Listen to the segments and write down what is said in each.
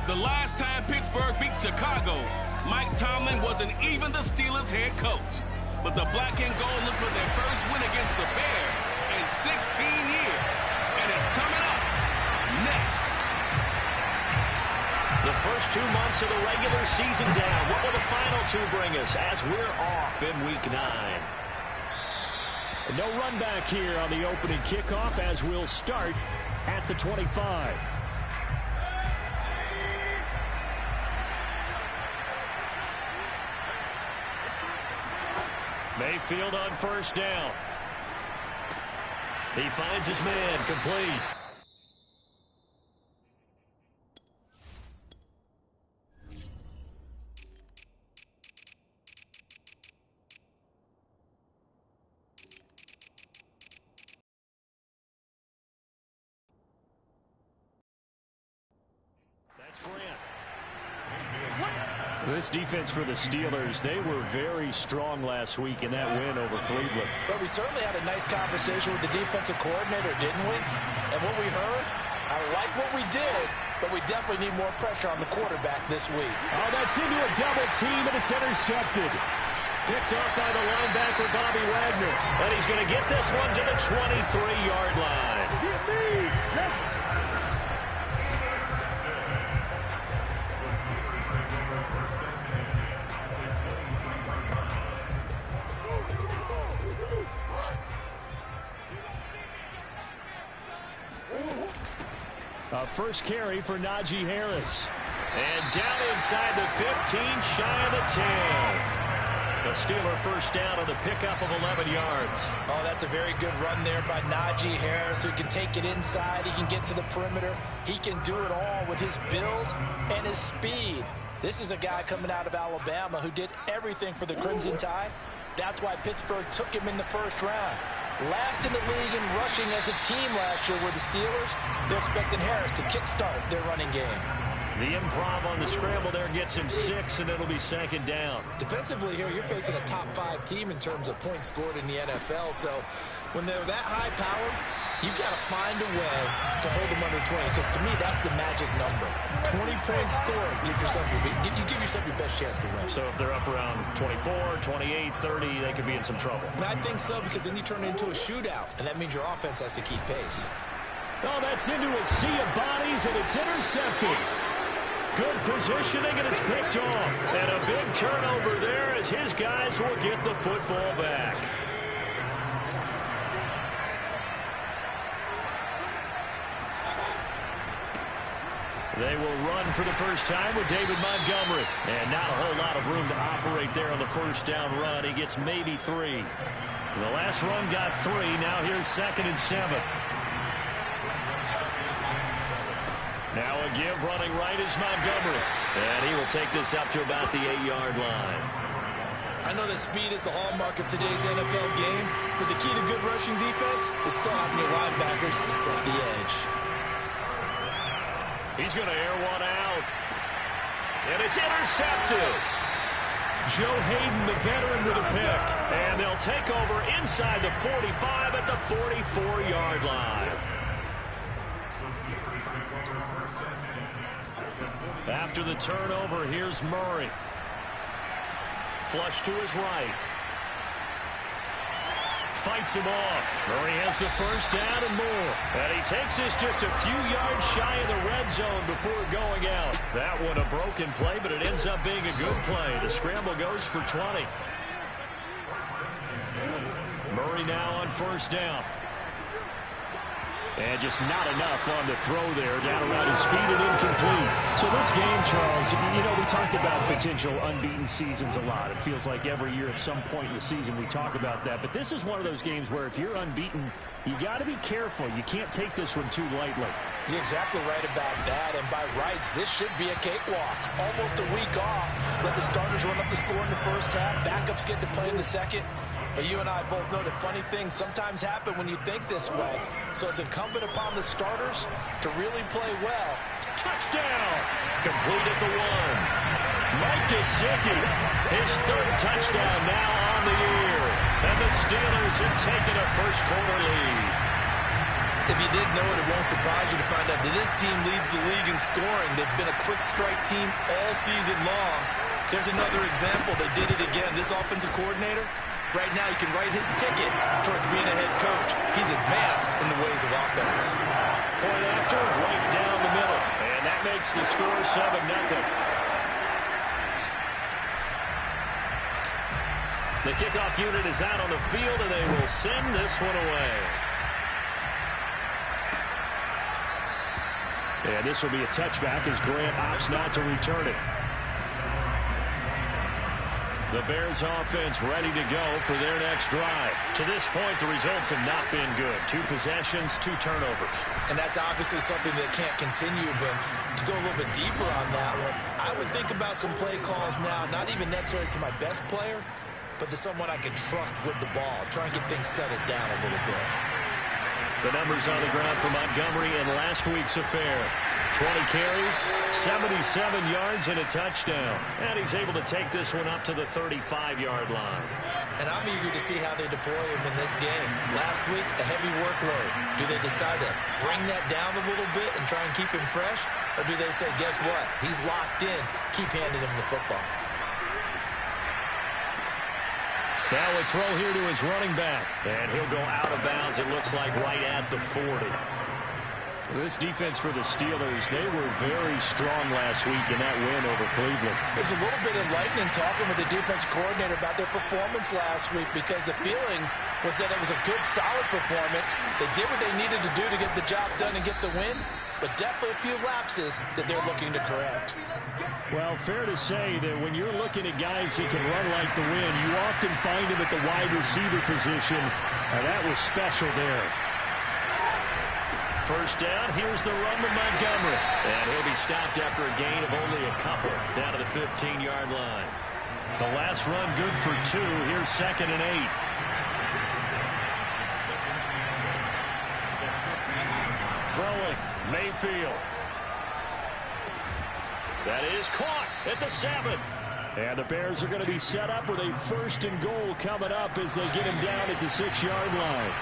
The last time Pittsburgh beat Chicago, Mike Tomlin wasn't even the Steelers' head coach. But the black and gold look for their first win against the Bears in 16 years. And it's coming up next. The first 2 months of the regular season down. What will the final 2 bring us as we're off in Week 9? No run back here on the opening kickoff as we'll start at the 25. Mayfield on first down. He finds his man, complete. That's Grant. This defense for the Steelers, they were very strong last week in that win over Cleveland. But we certainly had a nice conversation with the defensive coordinator, didn't we? And what we heard, I like what we did, but we definitely need more pressure on the quarterback this week. Oh, that's into a double team, and it's intercepted. Picked off by the linebacker, Bobby Wagner. And he's going to get this one to the 23-yard line. Get me! First carry for Najee Harris. And down inside the 15, shy of the 10. The Steeler first down on the pickup of 11 yards. Oh, that's a very good run there by Najee Harris, who can take it inside. He can get to the perimeter. He can do it all with his build and his speed. This is a guy coming out of Alabama who did everything for the Crimson Tide. That's why Pittsburgh took him in the first round. Last in the league in rushing as a team last year were the Steelers. They're expecting Harris to kickstart their running game. The improv on the scramble there gets him 6, and it'll be second down. Defensively here, you're facing a top-5 team in terms of points scored in the NFL. So when they're that high-powered, you've got to find a way to hold them under 20. Because to me, that's the magic number. 20 points scored, you give yourself your best chance to win. So if they're up around 24, 28, 30, they could be in some trouble. I think so, because then you turn it into a shootout, and that means your offense has to keep pace. Oh, that's into a sea of bodies, and it's intercepted. Good positioning, and it's picked off. And a big turnover there as his guys will get the football back. They will run for the first time with David Montgomery. And not a whole lot of room to operate there on the first down run. He gets maybe 3. The last run got 3. Now here's 2nd and 7. Now a give running right is Montgomery. And he will take this up to about the 8-yard line. I know that speed is the hallmark of today's NFL game, but the key to good rushing defense is still having your linebackers set the edge. He's going to air one out. And it's intercepted. Joe Hayden, the veteran, with a pick. And they'll take over inside the 45 at the 44-yard line. After the turnover, here's Murray. Flush to his right. Fights him off. Murray has the first down and more. And he takes this just a few yards shy of the red zone before going out. That one a broken play, but it ends up being a good play. The scramble goes for 20. Murray now on first down. And just not enough on the throw there. Down around his feet and incomplete. So this game, Charles, you know, we talk about potential unbeaten seasons a lot. It feels like every year at some point in the season we talk about that. But this is one of those games where if you're unbeaten, you got to be careful. You can't take this one too lightly. You're exactly right about that. And by rights, this should be a cakewalk. Almost a week off. Let the starters run up the score in the first half. Backups get to play in the second. And you and I both know that funny things sometimes happen when you think this way. So it's incumbent upon the starters to really play well. Touchdown! Complete at the 1. Mike Gesicki, his third touchdown now on the year. And the Steelers have taken a first-quarter lead. If you didn't know it, it won't surprise you to find out that this team leads the league in scoring. They've been a quick strike team all season long. There's another example. They did it again. This offensive coordinator, right now he can write his ticket towards being a head coach. He's advanced in the ways of offense. Point after, right down the middle. And that makes the score 7-0. The kickoff unit is out on the field, and they will send this one away. And this will be a touchback as Grant opts not to return it. The Bears offense ready to go for their next drive. To this point, the results have not been good. 2 possessions, 2 turnovers. And that's obviously something that can't continue, but to go a little bit deeper on that one, I would think about some play calls now, not even necessarily to my best player, but to someone I can trust with the ball. Try and get things settled down a little bit. The numbers on the ground for Montgomery in last week's affair. 20 carries, 77 yards, and a touchdown. And he's able to take this one up to the 35-yard line. And I'm eager to see how they deploy him in this game. Last week, a heavy workload. Do they decide to bring that down a little bit and try and keep him fresh? Or do they say, guess what? He's locked in. Keep handing him the football. Now a throw here to his running back. And he'll go out of bounds, it looks like, right at the 40. This defense for the Steelers, they were very strong last week in that win over Cleveland. It was a little bit enlightening talking with the defense coordinator about their performance last week, because the feeling was that it was a good, solid performance. They did what they needed to do to get the job done and get the win, but definitely a few lapses that they're looking to correct. Well, fair to say that when you're looking at guys that can run like the wind, you often find them at the wide receiver position. That was special there. First down, here's the run to Montgomery. And he'll be stopped after a gain of only a couple, down to the 15-yard line. The last run good for 2. Here's 2nd and 8. Throwing, Mayfield. That is caught at the 7. And the Bears are going to be set up with a 1st and goal coming up as they get him down at the 6-yard line.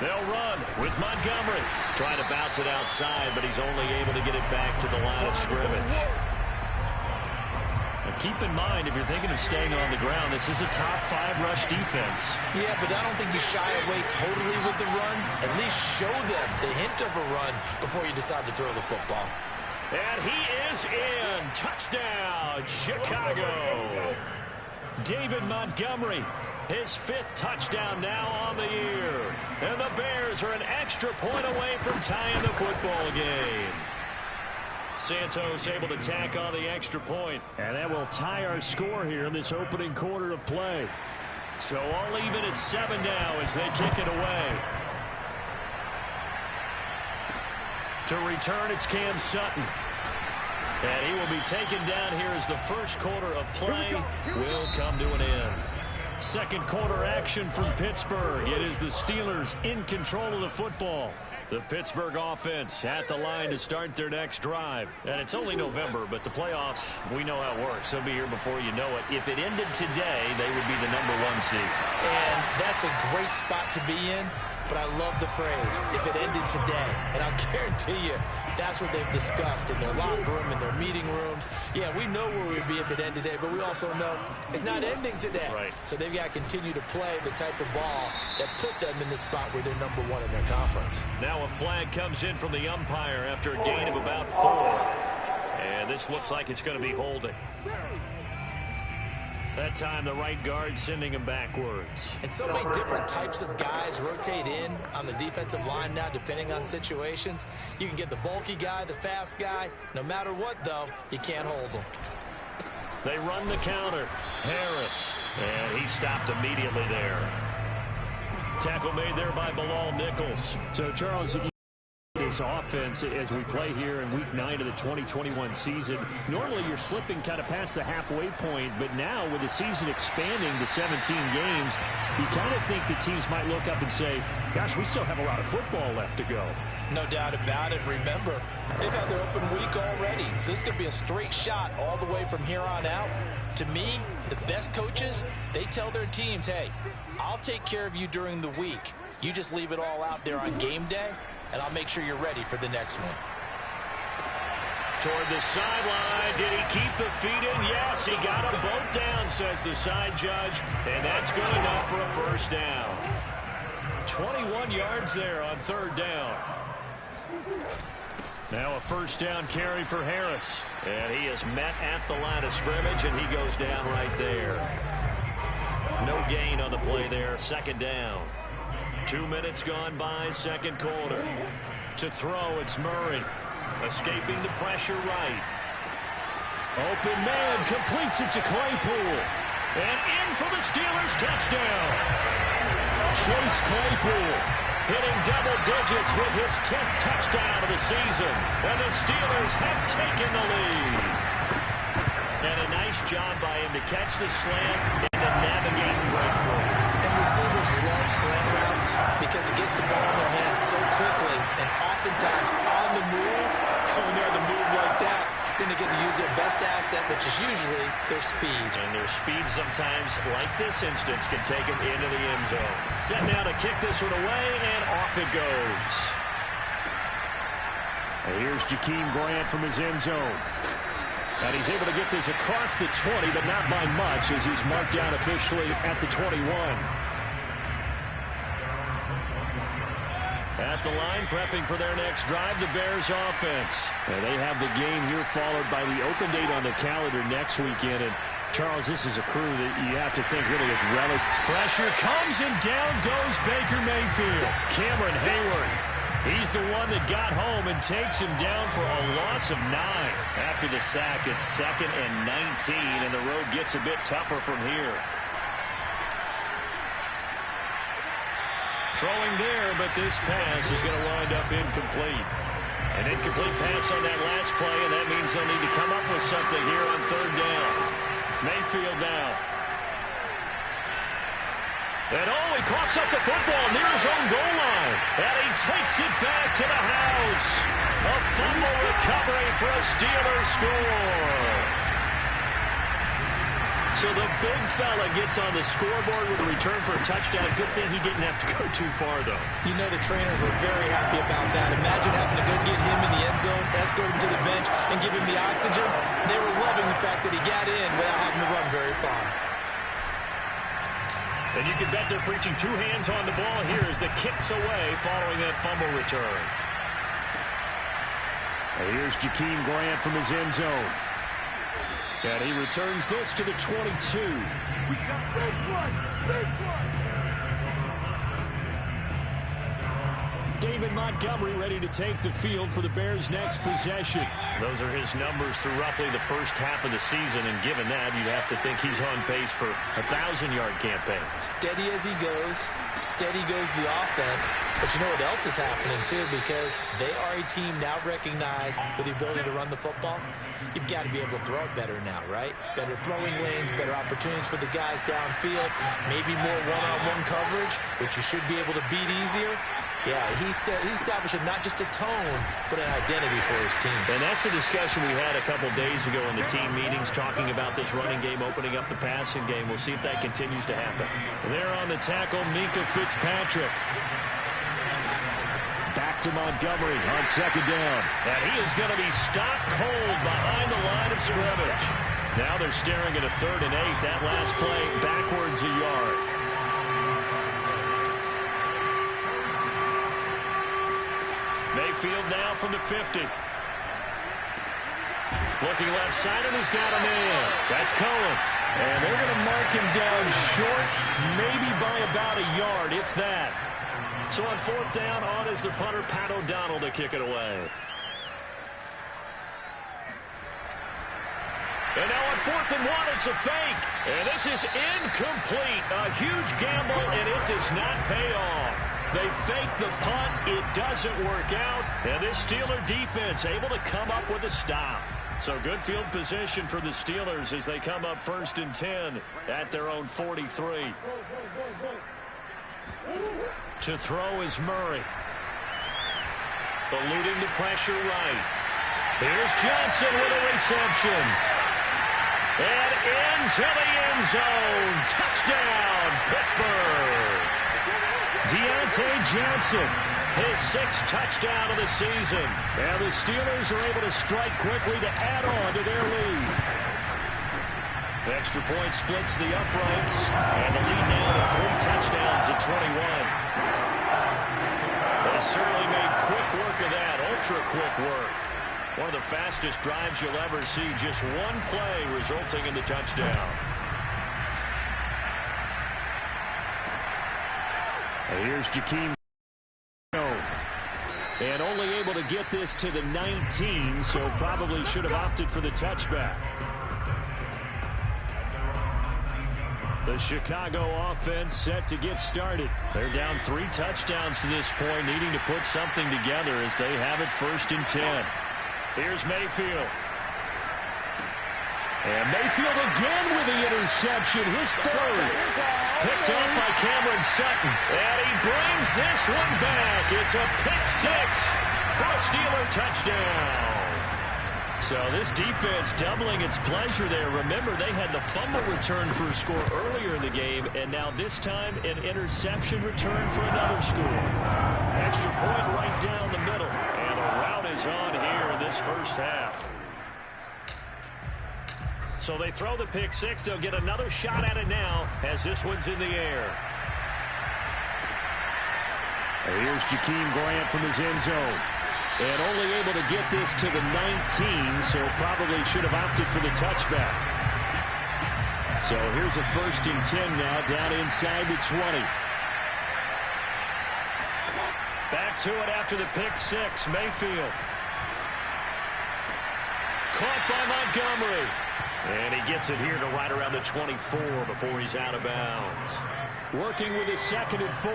They'll run with Montgomery. Trying to bounce it outside, but he's only able to get it back to the line of scrimmage. Now keep in mind, if you're thinking of staying on the ground, this is a top 5 rush defense. Yeah, but I don't think you shy away totally with the run. At least show them the hint of a run before you decide to throw the football. And he is in. Touchdown, Chicago. David Montgomery. His 5th touchdown now on the year. And the Bears are an extra point away from tying the football game. Santos able to tack on the extra point. And that will tie our score here in this opening quarter of play. So all even at 7 now as they kick it away. To return, it's Cam Sutton. And he will be taken down here as the first quarter of play will come to an end. Second quarter action from Pittsburgh. It is the Steelers in control of the football. The Pittsburgh offense at the line to start their next drive. And it's only November, but the playoffs, we know how it works. They'll be here before you know it. If it ended today, they would be the #1 seed. And that's a great spot to be in. But I love the phrase, if it ended today. And I'll guarantee you, that's what they've discussed in their locker room, in their meeting rooms. Yeah, we know where we'd be if it ended today, but we also know it's not ending today. Right. So they've got to continue to play the type of ball that put them in the spot where they're #1 in their conference. Now a flag comes in from the umpire after a gain of about 4. And this looks like it's going to be holding. That time, the right guard sending him backwards. And so many different types of guys rotate in on the defensive line now, depending on situations. You can get the bulky guy, the fast guy. No matter what, though, you can't hold them. They run the counter. Harris. And he stopped immediately there. Tackle made there by Bilal Nichols. So, Charles, this offense as we play here in week 9 of the 2021 season, normally you're slipping kind of past the halfway point, but now with the season expanding to 17 games, you kind of think the teams might look up and say, gosh, we still have a lot of football left to go. No doubt about it. Remember, they've had their open week already, so this could be a straight shot all the way from here on out. To me, the best coaches, they tell their teams, hey, I'll take care of you during the week. You just leave it all out there on game day, and I'll make sure you're ready for the next one. Toward the sideline. Did he keep the feet in? Yes, he got them both down, says the side judge, and that's good enough for a first down. 21 yards there on third down. Now a first down carry for Harris. And he is met at the line of scrimmage, and he goes down right there. No gain on the play there. Second down. 2 minutes gone by, second quarter. To throw, it's Murray. Escaping the pressure right. Open man completes it to Claypool. And in for the Steelers touchdown. Chase Claypool hitting double digits with his 10th touchdown of the season. And the Steelers have taken the lead. And a nice job by him to catch the slant and to navigate and break through. And receivers love slant routes because it gets the ball in their hands so quickly. And oftentimes on the move, going there to move like that, then they get to use their best asset, which is usually their speed. And their speed sometimes, like this instance, can take them into the end zone. Set now to kick this one away, and off it goes. And here's Jakeem Grant from his end zone. And he's able to get this across the 20, but not by much, as he's marked down officially at the 21. At the line, prepping for their next drive, the Bears offense. And they have the game here followed by the open date on the calendar next weekend. And, Charles, this is a crew that you have to think really is relevant. Pressure comes, and down goes Baker Mayfield. Cameron Hayward, he's the one that got home and takes him down for a loss of 9. After the sack, it's 2nd and 19, and the road gets a bit tougher from here. Throwing there, but this pass is going to wind up incomplete. An incomplete pass on that last play, and that means they'll need to come up with something here on third down. Mayfield now. And he coughs up the football near his own goal line. And he takes it back to the house. A fumble recovery for a Steelers score. So the big fella gets on the scoreboard with a return for a touchdown. Good thing he didn't have to go too far, though. You know the trainers were very happy about that. Imagine having to go get him in the end zone, escort him to the bench, and give him the oxygen. They were loving the fact that he got in without having to run very far. And you can bet they're preaching two hands on the ball here as the kicks away following that fumble return. And here's Jakeem Grant from his end zone. And he returns this to the 22. We got big one, big one. David Montgomery ready to take the field for the Bears' next possession. Those are his numbers through roughly the first half of the season, and given that, you'd have to think he's on pace for a 1,000-yard campaign. Steady as he goes, steady goes the offense. But you know what else is happening, too, because they are a team now recognized with the ability to run the football. You've got to be able to throw it better now, right? Better throwing lanes, better opportunities for the guys downfield, maybe more one-on-one coverage, which you should be able to beat easier. Yeah, he's establishing not just a tone, but an identity for his team. And that's a discussion we had a couple days ago in the team meetings, talking about this running game, opening up the passing game. We'll see if that continues to happen. There on the tackle, Minkah Fitzpatrick. Back to Montgomery on second down. And he is going to be stopped cold behind the line of scrimmage. Now they're staring at a 3rd and 8. That last play backwards a yard. Mayfield now from the 50. Looking left side, and he's got a man. That's Cohen. And they're going to mark him down short, maybe by about a yard, if that. So on 4th down, on is the punter, Pat O'Donnell, to kick it away. And now on 4th and 1, it's a fake. And this is incomplete. A huge gamble, and it does not pay off. They fake the punt. It doesn't work out. And this Steeler defense able to come up with a stop. So good field position for the Steelers as they come up 1st and 10 at their own 43. To throw is Murray. Eluding the pressure right. Here's Johnson with a reception. And into the end zone. Touchdown, Pittsburgh. Deontay Johnson, his 6th touchdown of the season. And the Steelers are able to strike quickly to add on to their lead. The extra point splits the uprights. And the lead now to 3 touchdowns at 21. They certainly made quick work of that, ultra-quick work. One of the fastest drives you'll ever see, just one play resulting in the touchdown. And here's Jakeem. And only able to get this to the 19, so probably should have opted for the touchback. The Chicago offense set to get started. They're down 3 touchdowns to this point, needing to put something together as they have it 1st and 10. Here's Mayfield. And Mayfield again with the interception, his 3rd. Picked up by Cameron Sutton. And he brings this one back. It's a pick-6 for a Steeler touchdown. So this defense doubling its pleasure there. Remember, they had the fumble return for a score earlier in the game, and now this time an interception return for another score. Extra point right down the middle, and the route is on here in this first half. So they throw the pick-6. They'll get another shot at it now as this one's in the air. And here's Jakeem Grant from his end zone. And only able to get this to the 19, so probably should have opted for the touchback. So here's a 1st and 10 now, down inside the 20. Back to it after the pick-6, Mayfield. Caught by Montgomery. And he gets it here to right around the 24 before he's out of bounds. Working with his 2nd and 4.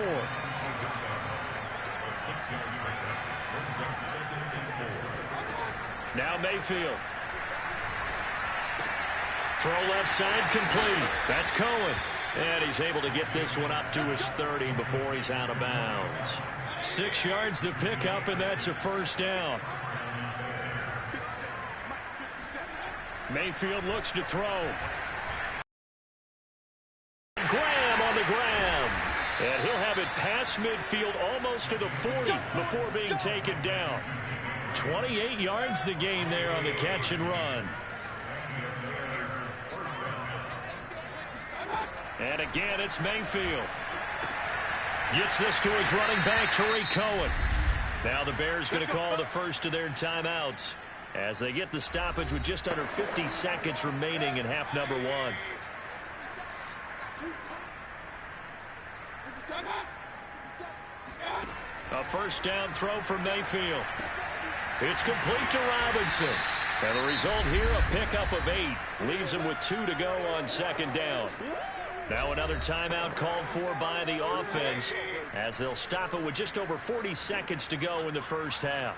Now Mayfield. Throw left side complete. That's Cohen. And he's able to get this one up to his 30 before he's out of bounds. 6 yards the pickup, and that's a 1st down. Mayfield looks to throw. Graham on the grab. And he'll have it past midfield almost to the 40 before being taken down. 28 yards the gain there on the catch and run. And again, it's Mayfield. Gets this to his running back, Tariq Cohen. Now the Bears going to call the first of their timeouts as they get the stoppage with just under 50 seconds remaining in half number 1. A 1st down throw for Mayfield. It's complete to Robinson. And the result here, a pickup of 8. Leaves him with 2 to go on 2nd down. Now another timeout called for by the offense as they'll stop it with just over 40 seconds to go in the first half.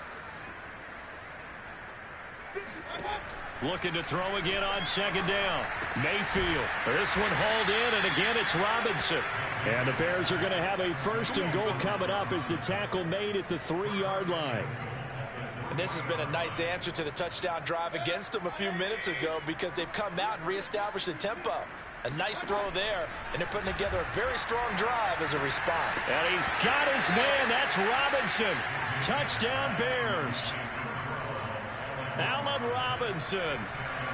Looking to throw again on 2nd down. Mayfield. This one hauled in, and again it's Robinson. And the Bears are going to have a 1st and goal coming up as the tackle made at the 3-yard line. And this has been a nice answer to the touchdown drive against them a few minutes ago because they've come out and reestablished the tempo. A nice throw there, and they're putting together a very strong drive as a response. And he's got his man. That's Robinson. Touchdown, Bears. Allen Robinson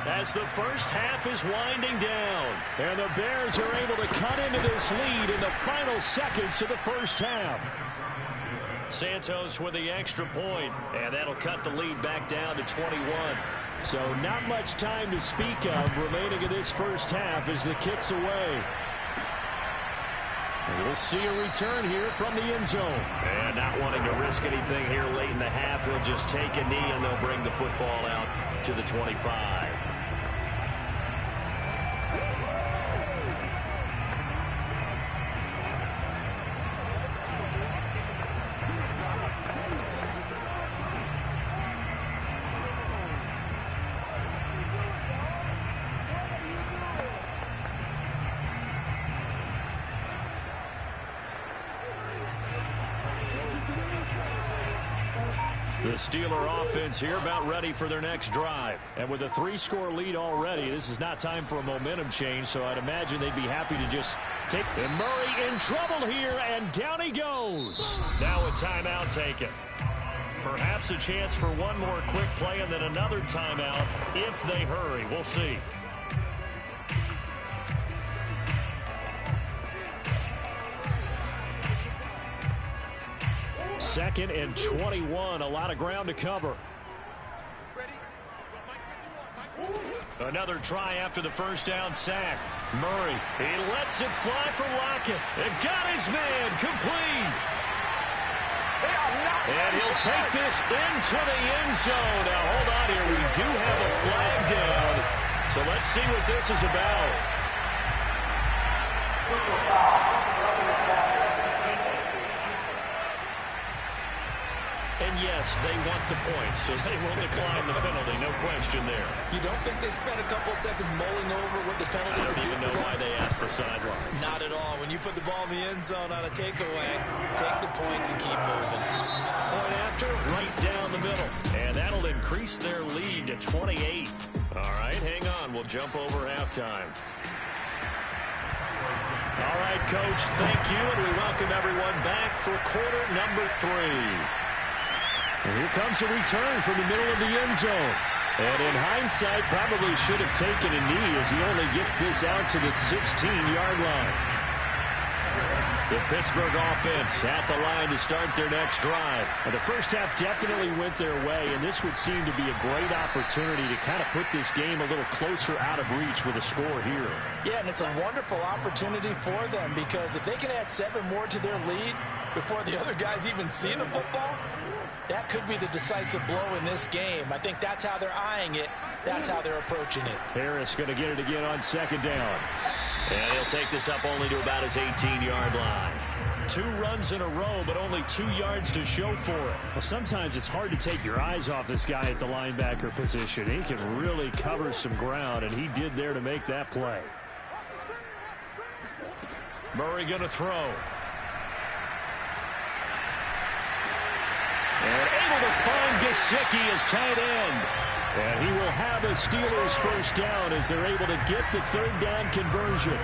as the first half is winding down. And the Bears are able to cut into this lead in the final seconds of the first half. Santos with the extra point, and that'll cut the lead back down to 21. So not much time to speak of remaining in this first half as the kick's away. And we'll see a return here from the end zone. And not wanting to risk anything here late in the half, he'll just take a knee and they'll bring the football out to the 25. The Steeler offense here about ready for their next drive. And with a 3-score lead already, this is not time for a momentum change, so I'd imagine they'd be happy to just take. And Murray in trouble here, and down he goes. Now a timeout taken. Perhaps a chance for one more quick play and then another timeout if they hurry. We'll see. Second and 21. A lot of ground to cover. Another try after the first down sack. Murray, he lets it fly for Lockett. And got his man complete. And he'll take this into the end zone. Now, hold on here. We do have a flag down. So let's see what this is about. And yes, they want the points, so they will decline the penalty. No question there. You don't think they spent a couple seconds mulling over what the penalty would do? I don't even know why they asked the sideline. Not at all. When you put the ball in the end zone on a takeaway, take the points and keep moving. Point after, right down the middle. And that'll increase their lead to 28. All right, hang on. We'll jump over halftime. All right, Coach, thank you. And we welcome everyone back for quarter number 3. And here comes a return from the middle of the end zone. And in hindsight, probably should have taken a knee as he only gets this out to the 16-yard line. The Pittsburgh offense at the line to start their next drive. And the first half definitely went their way, and this would seem to be a great opportunity to kind of put this game a little closer out of reach with a score here. Yeah, and it's a wonderful opportunity for them because if they can add 7 more to their lead before the other guys even see the football, that could be the decisive blow in this game. I think that's how they're eyeing it. That's how they're approaching it. Harris going to get it again on second down. And he'll take this up only to about his 18-yard line. 2 runs in a row, but only 2 yards to show for it. Well, sometimes it's hard to take your eyes off this guy at the linebacker position. He can really cover some ground, and he did there to make that play. Murray going to throw. And able to find Gesicki as tight end. And he will have a Steelers first down as they're able to get the 3rd down conversion.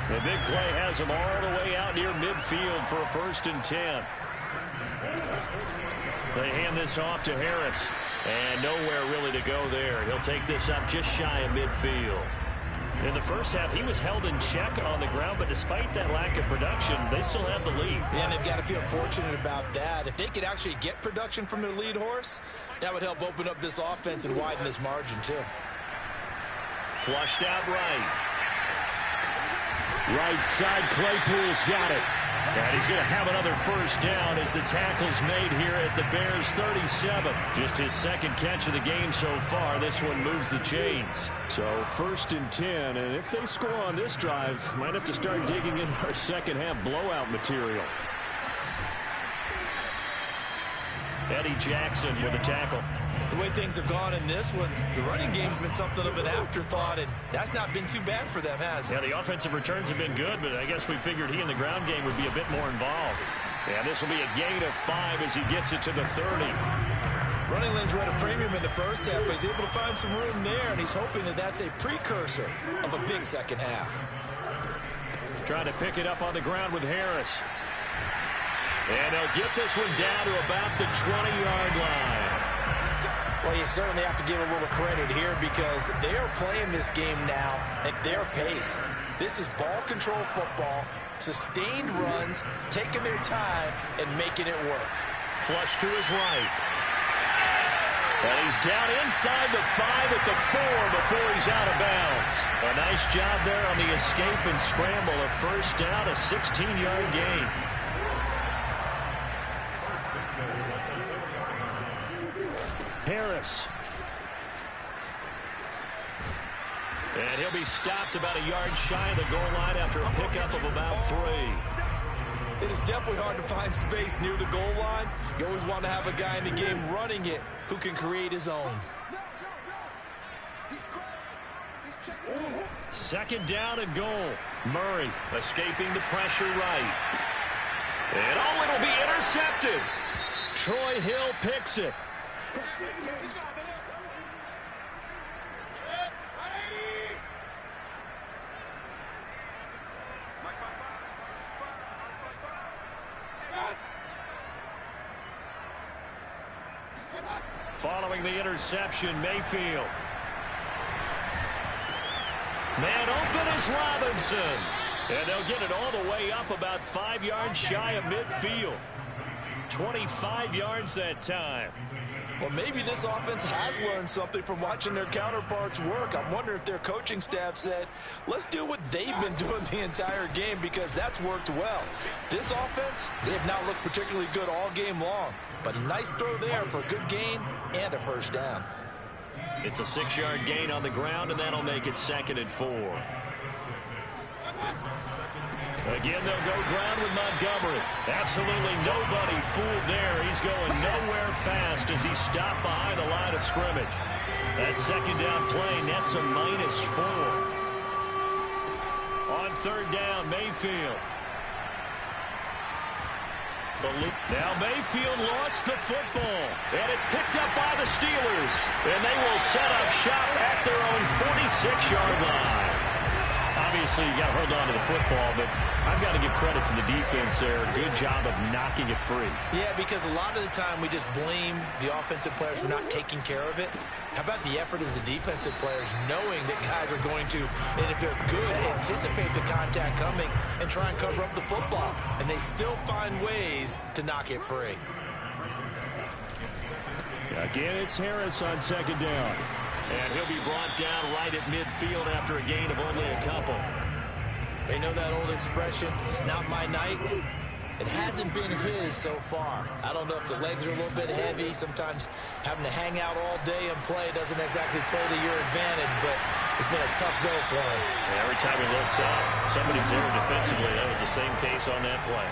The big play has them all the way out near midfield for a 1st and 10. They hand this off to Harris. And nowhere really to go there. He'll take this up just shy of midfield. In the first half, he was held in check on the ground, but despite that lack of production, they still have the lead. Yeah, and they've got to feel fortunate about that. If they could actually get production from their lead horse, that would help open up this offense and widen this margin, too. Flushed out right. Right side, Claypool's got it. And he's going to have another first down as the tackle's made here at the Bears 37. Just his 2nd catch of the game so far. This one moves the chains. So 1st and 10, and if they score on this drive, might have to start digging in our second half blowout material. Eddie Jackson with a tackle. The way things have gone in this one, the running game's been something of an afterthought, and that's not been too bad for them, has it? Yeah, the offensive returns have been good, but I guess we figured he in the ground game would be a bit more involved. Yeah, this will be a gain of 5 as he gets it to the 30. Running lanes were at a premium in the first half, but he's able to find some room there, and he's hoping that that's a precursor of a big second half. Trying to pick it up on the ground with Harris. And they'll get this one down to about the 20-yard line. Well, you certainly have to give a little credit here because they are playing this game now at their pace. This is ball control football, sustained runs, taking their time, and making it work. Flush to his right. And he's down inside the 5 at the 4 before he's out of bounds. A nice job there on the escape and scramble. A first down, a 16-yard gain. Harris. And he'll be stopped about a yard shy of the goal line after a pickup of about 3. It is definitely hard to find space near the goal line. You always want to have a guy in the game running it who can create his own. 2nd down and goal. Murray escaping the pressure right. And it'll be intercepted. Troy Hill picks it. Following the interception, Mayfield. Man open is Robinson. And they'll get it all the way up about 5 yards shy of midfield. 25 yards that time. Well, maybe this offense has learned something from watching their counterparts work. I'm wondering if their coaching staff said, let's do what they've been doing the entire game, because that's worked well. This offense, they have not looked particularly good all game long. But a nice throw there for a good gain and a first down. It's a 6-yard gain on the ground, and that'll make it 2nd and 4. Again, they'll go ground with Montgomery. Absolutely nobody fooled there. He's going nowhere fast as he stopped behind the line of scrimmage. That 2nd down play nets a -4. On 3rd down, Mayfield. Now Mayfield lost the football, and it's picked up by the Steelers. And they will set up shop at their own 46-yard line. Obviously, you got to hold on to the football, but I've got to give credit to the defense there. Good job of knocking it free. Yeah, because a lot of the time we just blame the offensive players for not taking care of it. How about the effort of the defensive players knowing that guys are going to, and if they're good, anticipate the contact coming and try and cover up the football. And they still find ways to knock it free. Again, it's Harris on 2nd down. And he'll be brought down right at midfield after a gain of only a couple. They know that old expression, it's not my night. It hasn't been his so far. I don't know if the legs are a little bit heavy. Sometimes having to hang out all day and play doesn't exactly play to your advantage, but it's been a tough go for him. And every time he looks up, somebody's there defensively. That was the same case on that play.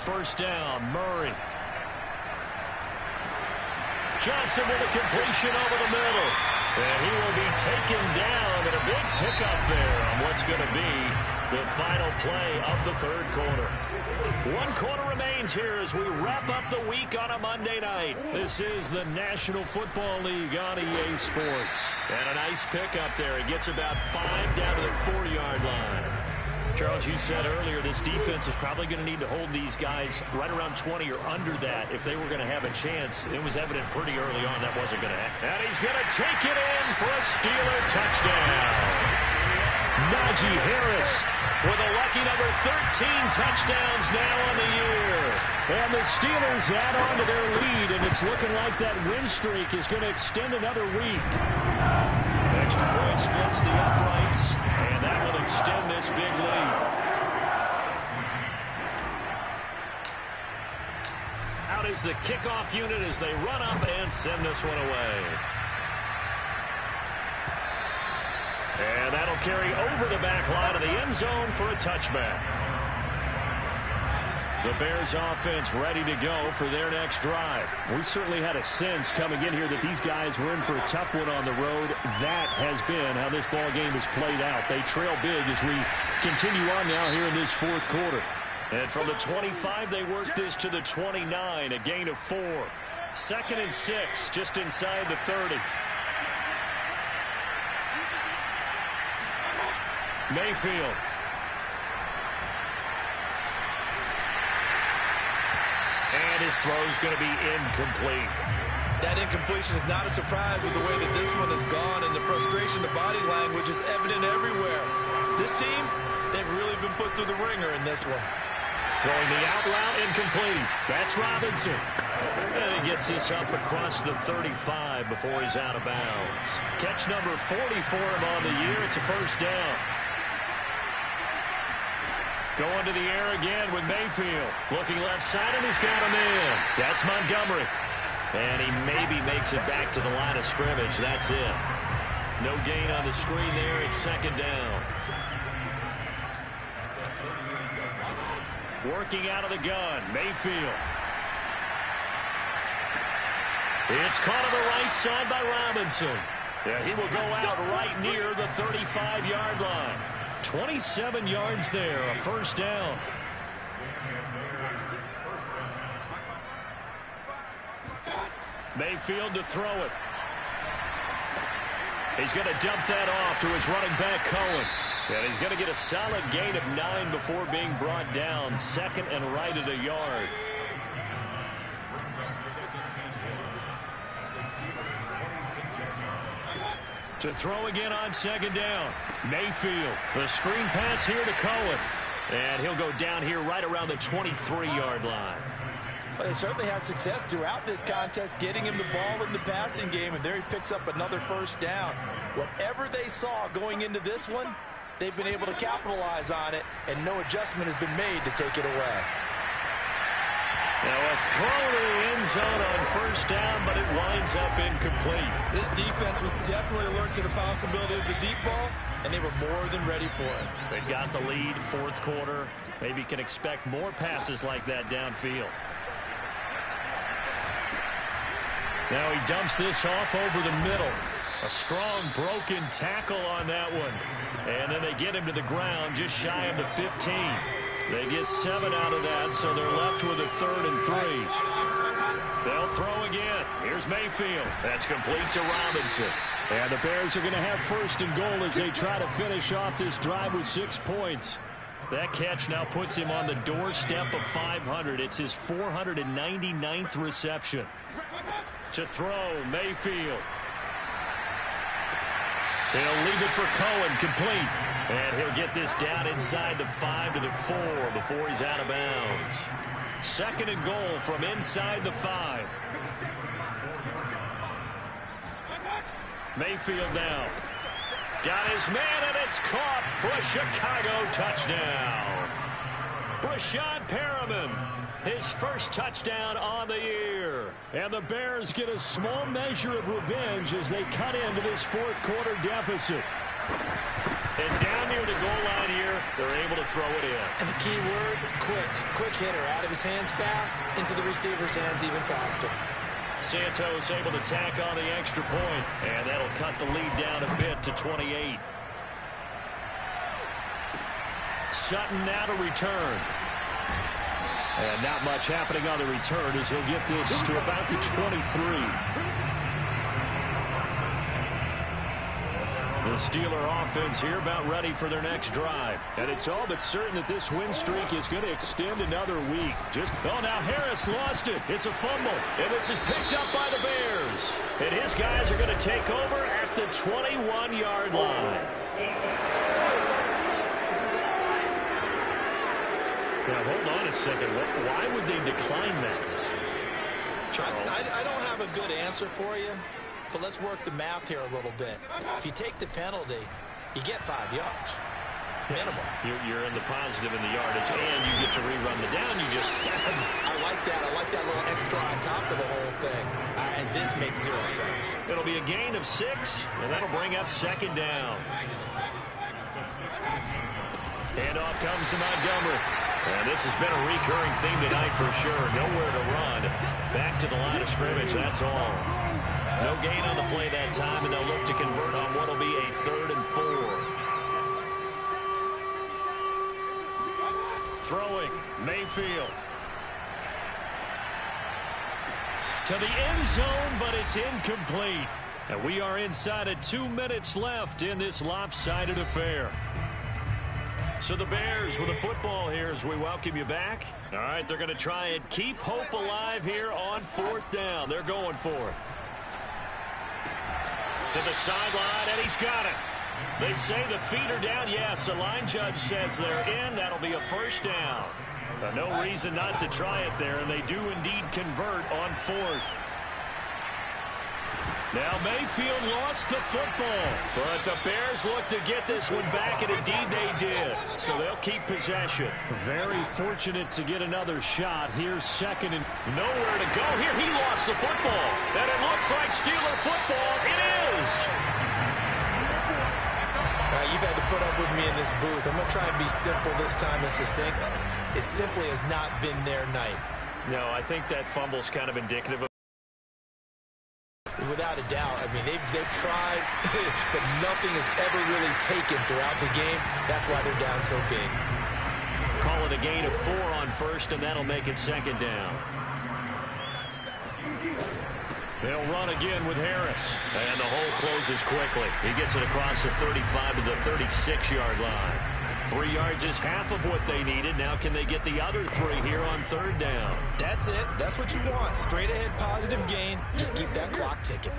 1st down, Murray. Johnson with a completion over the middle. And he will be taken down, and a big pickup there on what's going to be the final play of the 3rd quarter. 1 quarter remains here as we wrap up the week on a Monday night. This is the National Football League on EA Sports. And a nice pickup there. He gets about 5 down to the 4-yard line. Charles, you said earlier this defense is probably going to need to hold these guys right around 20 or under that if they were going to have a chance. It was evident pretty early on that wasn't going to happen. And he's going to take it in for a Steeler touchdown. Najee Harris with a lucky number 13 touchdowns now on the year. And the Steelers add on to their lead, and it's looking like that win streak is going to extend another week. Extra point splits the uprights, and that will extend this big lead. Out is the kickoff unit as they run up and send this one away. And that'll carry over the back line of the end zone for a touchback. The Bears offense ready to go for their next drive. We certainly had a sense coming in here that these guys were in for a tough one on the road. That has been how this ball game has played out. They trail big as we continue on now here in this 4th quarter. And from the 25, they work this to the 29, a gain of 4. 2nd and 6, just inside the 30. Mayfield. And his throw is going to be incomplete. That incompletion is not a surprise with the way that this one has gone, and the frustration, the body language is evident everywhere. This team, they've really been put through the ringer in this one. Throwing the out route, incomplete. That's Robinson. And he gets this up across the 35 before he's out of bounds. Catch number 40 for him on the year. It's a 1st down. Going to the air again with Mayfield. Looking left side, and he's got him in. That's Montgomery. And he maybe makes it back to the line of scrimmage. That's it. No gain on the screen there. It's 2nd down. Working out of the gun, Mayfield. It's caught on the right side by Robinson. Yeah, he will go out right near the 35-yard line. 27 yards there, a 1st down. Mayfield to throw it. He's going to dump that off to his running back, Cohen. And he's going to get a solid gain of 9 before being brought down. Second and right at a yard. To throw again on second down. Mayfield. The screen pass here to Cohen. And he'll go down here right around the 23-yard line. Well, they certainly had success throughout this contest, getting him the ball in the passing game, and there he picks up another first down. Whatever they saw going into this one, they've been able to capitalize on it, and no adjustment has been made to take it away. Now a throw to the end zone on first down, but it winds up incomplete. This defense was definitely alert to the possibility of the deep ball, and they were more than ready for it. They've got the lead, fourth quarter. Maybe can expect more passes like that downfield. Now he dumps this off over the middle. A strong broken tackle on that one. And then they get him to the ground just shy of the 15. They get 7 out of that, so they're left with a 3rd and 3. They'll throw again. Here's Mayfield. That's complete to Robinson. And the Bears are going to have first and goal as they try to finish off this drive with 6 points. That catch now puts him on the doorstep of 500. It's his 499th reception. To throw, Mayfield. He'll leave it for Cohen, complete. And he'll get this down inside the 5 to the 4 before he's out of bounds. Second and goal from inside the 5. Mayfield now. Got his man, and it's caught for a Chicago touchdown. Breshad Perriman, his first touchdown on the year. And the Bears get a small measure of revenge as they cut into this fourth quarter deficit. And down near the goal line here, they're able to throw it in. And the key word, quick. Quick hitter, out of his hands fast, into the receiver's hands even faster. Santos able to tack on the extra point, and that'll cut the lead down a bit to 28. Sutton now to return. And not much happening on the return as he'll get this to about the 23. The Steeler offense here about ready for their next drive. And it's all but certain that this win streak is going to extend another week. Now Harris lost it. It's a fumble. And this is picked up by the Bears. And his guys are going to take over at the 21-yard line. Now, hold on a second. Why would they decline that? Charles? I don't have a good answer for you, but let's work the math here a little bit. If you take the penalty, you get 5 yards. Minimum. You're in the positive in the yardage, and you get to rerun the down you just had. I like that. I like that little extra on top of the whole thing. And this makes 0 sense. It'll be a gain of 6, and that'll bring up second down. Handoff comes to Montgomery. And this has been a recurring theme tonight for sure. Nowhere to run. Back to the line of scrimmage, that's all. No gain on the play that time, and they'll look to convert on what will be a 3rd and 4. Throwing, Mayfield. To the end zone, but it's incomplete. And we are inside of 2 minutes left in this lopsided affair. So the Bears with the football here as we welcome you back. All right, they're going to try and keep hope alive here on 4th down. They're going for it. To the sideline, and he's got it. They say the feet are down. Yes, the line judge says they're in. That'll be a first down. But no reason not to try it there, and they do indeed convert on 4th. Now Mayfield lost the football, but the Bears look to get this one back, and indeed they did. So they'll keep possession. Very fortunate to get another shot. Here's second and nowhere to go. Here he lost the football, and it looks like Steeler football. It is. You've had to put up with me in this booth. I'm going to try and be simple this time and succinct. It simply has not been their night. No, I think that fumble's kind of indicative of. Without a doubt. I mean, they've tried, but nothing has ever really taken throughout the game. That's why they're down so big. Call it a gain of 4 on 1st, and that'll make it second down. They'll run again with Harris. And the hole closes quickly. He gets it across the 35 to the 36-yard line. 3 yards is half of what they needed. Now can they get the other 3 here on third down? That's it. That's what you want. Straight ahead positive gain. Just keep that clock ticking.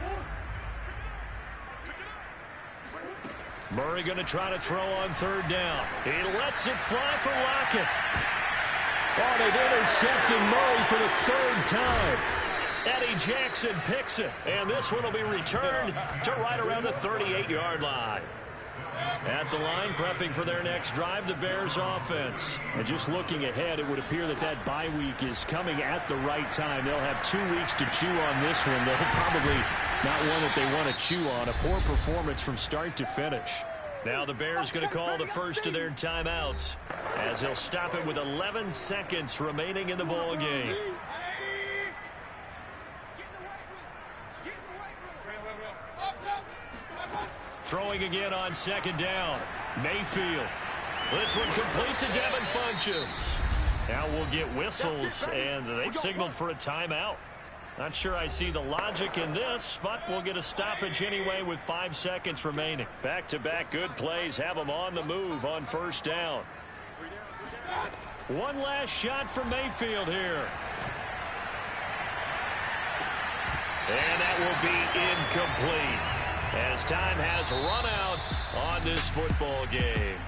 Murray going to try to throw on third down. He lets it fly for Lockett. Oh, they've intercepted Murray for the 3rd time. Eddie Jackson picks it. And this one will be returned to right around the 38-yard line. At the line, prepping for their next drive, the Bears offense. And just looking ahead, it would appear that that bye week is coming at the right time. They'll have 2 weeks to chew on this one. They'll probably not one that they want to chew on. A poor performance from start to finish. Now the Bears going to call the first of their timeouts as they'll stop it with 11 seconds remaining in the ball game. Throwing again on second down. Mayfield. This one complete to Devin Funchess. Now we'll get whistles, and they've signaled for a timeout. Not sure I see the logic in this, but we'll get a stoppage anyway with 5 seconds remaining. Back-to-back good plays have them on the move on first down. One last shot from Mayfield here. And that will be incomplete, as time has run out on this football game.